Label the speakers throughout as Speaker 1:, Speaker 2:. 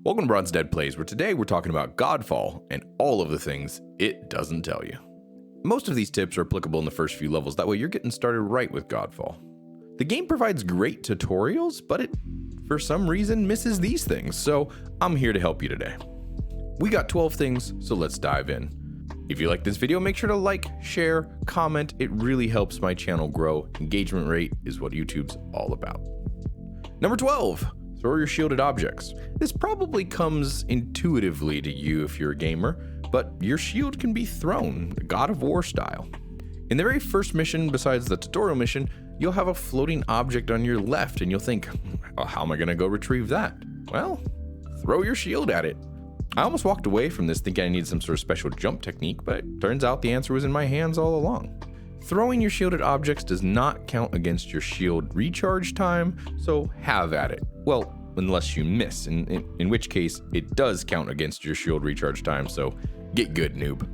Speaker 1: Welcome to BronzeDadPlays, where today we're talking about Godfall and all of the things it doesn't tell you. Most of these tips are applicable in the first few levels, that way you're getting started right with Godfall. The game provides great tutorials, but it, for some reason, misses these things, so I'm here to help you today. We got 12 things, so let's dive in. If you like this video, make sure to like, share, comment. It really helps my channel grow. Engagement rate is what YouTube's all about. Number 12. Throw your shielded objects. This probably comes intuitively to you if you're a gamer, but your shield can be thrown, God of War style. In the very first mission, besides the tutorial mission, you'll have a floating object on your left and you'll think, how am I gonna go retrieve that? Well, throw your shield at it. I almost walked away from this thinking I needed some sort of special jump technique, but it turns out the answer was in my hands all along. Throwing your shielded objects does not count against your shield recharge time, so have at it. Well, unless you miss, in which case it does count against your shield recharge time, so get good, noob.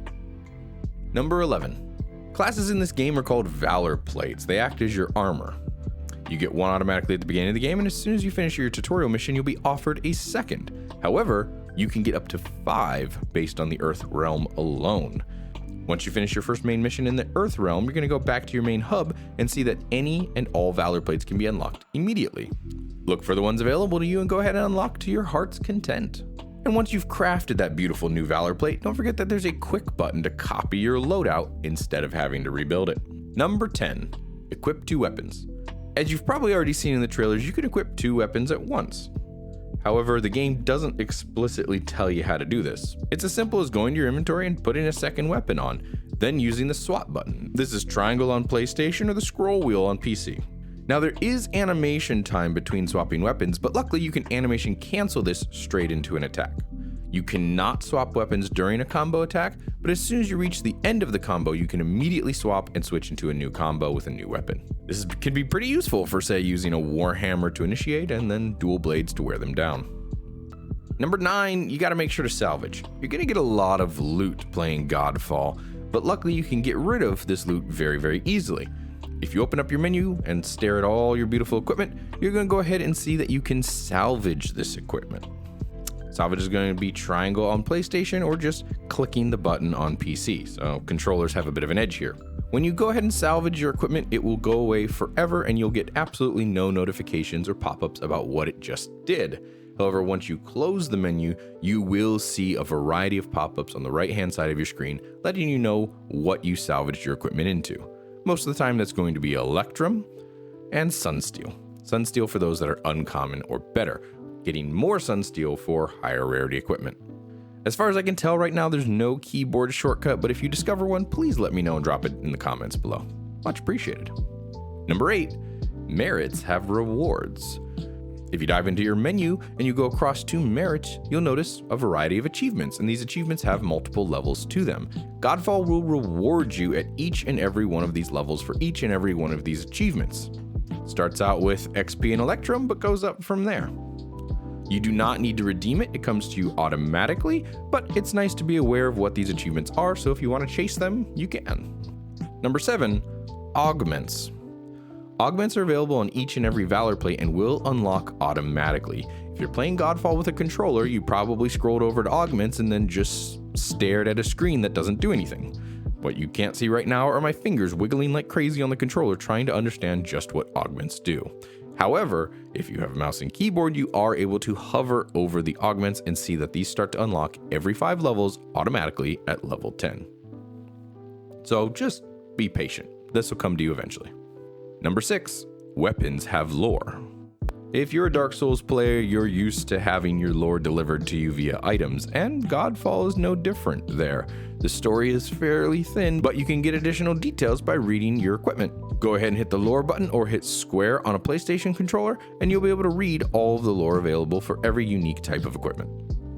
Speaker 1: Number 11. Classes in this game are called Valorplates. They act as your armor. You get one automatically at the beginning of the game, and as soon as you finish your tutorial mission, you'll be offered a second. However, you can get up to 5 based on the Earth realm alone. Once you finish your first main mission in the Earth realm, you're going to go back to your main hub and see that any and all Valorplates can be unlocked immediately. Look for the ones available to you and go ahead and unlock to your heart's content. And once you've crafted that beautiful new Valorplate, don't forget that there's a quick button to copy your loadout instead of having to rebuild it. Number 10. Equip 2 weapons. As you've probably already seen in the trailers, you can equip 2 weapons at once. However, the game doesn't explicitly tell you how to do this. It's as simple as going to your inventory and putting a second weapon on, then using the swap button. This is triangle on PlayStation or the scroll wheel on PC. Now there is animation time between swapping weapons, but luckily you can animation cancel this straight into an attack. You cannot swap weapons during a combo attack, but as soon as you reach the end of the combo, you can immediately swap and switch into a new combo with a new weapon. This can be pretty useful for, say, using a warhammer to initiate and then dual blades to wear them down. Number 9, you gotta make sure to salvage. You're gonna get a lot of loot playing Godfall, but luckily you can get rid of this loot very, very easily. If you open up your menu and stare at all your beautiful equipment, you're gonna go ahead and see that you can salvage this equipment. Salvage is going to be triangle on PlayStation or just clicking the button on PC, so controllers have a bit of an edge here. When you go ahead and salvage your equipment, it will go away forever and you'll get absolutely no notifications or pop-ups about what it just did. However, once you close the menu, you will see a variety of pop-ups on the right-hand side of your screen, letting you know what you salvaged your equipment into. Most of the time, that's going to be Electrum and Sunsteel. Sunsteel for those that are uncommon or better, getting more Sunsteel for higher rarity equipment. As far as I can tell right now, there's no keyboard shortcut, but if you discover one, please let me know and drop it in the comments below. Much appreciated. Number 8, merits have rewards. If you dive into your menu and you go across to merits, you'll notice a variety of achievements, and these achievements have multiple levels to them. Godfall will reward you at each and every one of these levels for each and every one of these achievements. Starts out with XP and Electrum, but goes up from there. You do not need to redeem it, it comes to you automatically, but it's nice to be aware of what these achievements are, so if you want to chase them, you can. Number 7, Augments. Augments are available on each and every Valorplate and will unlock automatically. If you're playing Godfall with a controller, you probably scrolled over to Augments and then just stared at a screen that doesn't do anything. What you can't see right now are my fingers wiggling like crazy on the controller trying to understand just what Augments do. However, if you have a mouse and keyboard, you are able to hover over the augments and see that these start to unlock every 5 levels automatically at level 10. So just be patient. This will come to you eventually. Number 6, weapons have lore. If you're a Dark Souls player, you're used to having your lore delivered to you via items, and Godfall is no different there. The story is fairly thin, but you can get additional details by reading your equipment. Go ahead and hit the lore button or hit square on a PlayStation controller, and you'll be able to read all of the lore available for every unique type of equipment.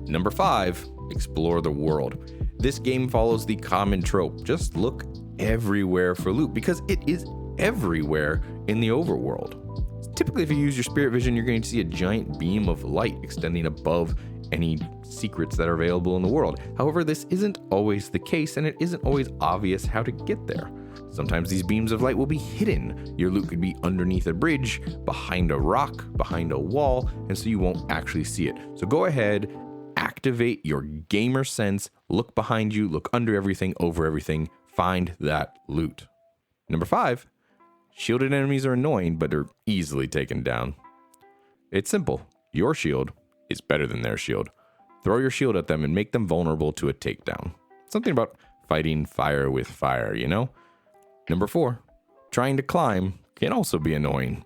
Speaker 1: Number 5, explore the world. This game follows the common trope, just look everywhere for loot, because it is everywhere in the overworld. Typically, if you use your spirit vision, you're going to see a giant beam of light extending above any secrets that are available in the world. However, this isn't always the case, and it isn't always obvious how to get there. Sometimes these beams of light will be hidden. Your loot could be underneath a bridge, behind a rock, behind a wall, and so you won't actually see it. So go ahead, activate your gamer sense, look behind you, look under everything, over everything, find that loot. Number 5, shielded enemies are annoying, but they're easily taken down. It's simple. Your shield is better than their shield. Throw your shield at them and make them vulnerable to a takedown. Something about fighting fire with fire, you know? Number 4, trying to climb can also be annoying.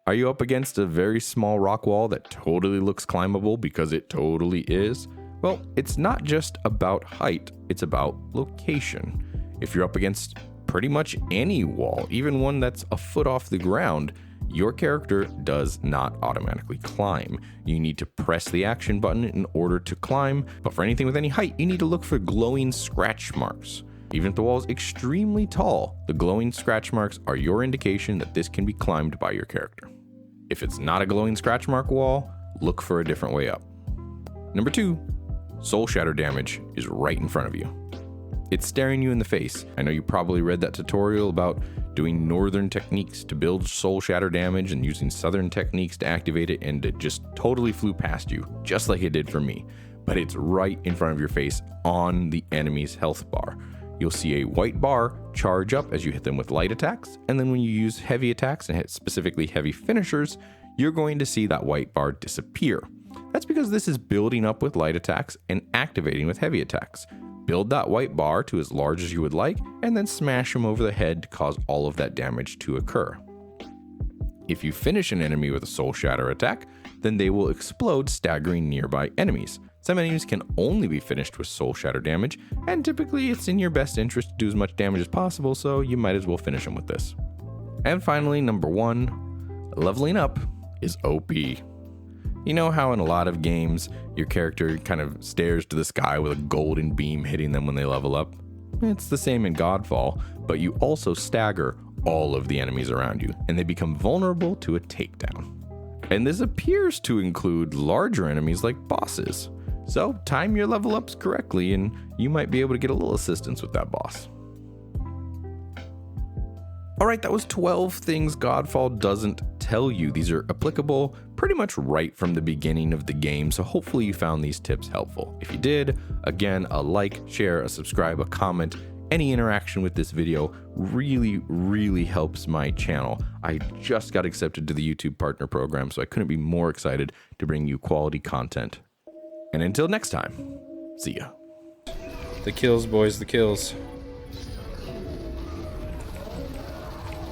Speaker 1: Are you up against a very small rock wall that totally looks climbable because it totally is? Well, it's not just about height, it's about location. If you're up against pretty much any wall, even one that's a foot off the ground, your character does not automatically climb. You need to press the action button in order to climb, but for anything with any height, you need to look for glowing scratch marks. Even if the wall is extremely tall, the glowing scratch marks are your indication that this can be climbed by your character. If it's not a glowing scratch mark wall, look for a different way up. Number 2, Soulshatter damage is right in front of you. It's staring you in the face. I know you probably read that tutorial about doing northern techniques to build Soulshatter damage and using southern techniques to activate it, and it just totally flew past you, just like it did for me. But it's right in front of your face on the enemy's health bar. You'll see a white bar charge up as you hit them with light attacks, and then when you use heavy attacks and hit specifically heavy finishers, you're going to see that white bar disappear. That's because this is building up with light attacks and activating with heavy attacks. Build that white bar to as large as you would like, and then smash them over the head to cause all of that damage to occur. If you finish an enemy with a Soulshatter attack, then they will explode, staggering nearby enemies. Some enemies can only be finished with Soulshatter damage, and typically it's in your best interest to do as much damage as possible, so you might as well finish them with this. And finally, number 1, leveling up is OP. You know how in a lot of games, your character kind of stares to the sky with a golden beam hitting them when they level up? It's the same in Godfall, but you also stagger all of the enemies around you, and they become vulnerable to a takedown. And this appears to include larger enemies like bosses. So time your level ups correctly, and you might be able to get a little assistance with that boss. Alright, that was 12 things Godfall doesn't tell you. These are applicable pretty much right from the beginning of the game, so hopefully you found these tips helpful. If you did, again, a like, share, a subscribe, a comment, any interaction with this video really helps my channel. I just got accepted to the YouTube Partner Program, so I couldn't be more excited to bring you quality content. And until next time, see ya.
Speaker 2: The kills, boys, the kills.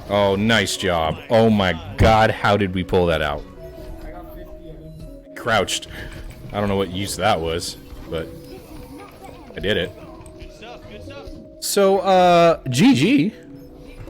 Speaker 2: Oh, nice job. Oh my god, how did we pull that out? Crouched. I don't know what use that was, but I did it.
Speaker 3: Good stuff, good stuff.
Speaker 2: So, GG.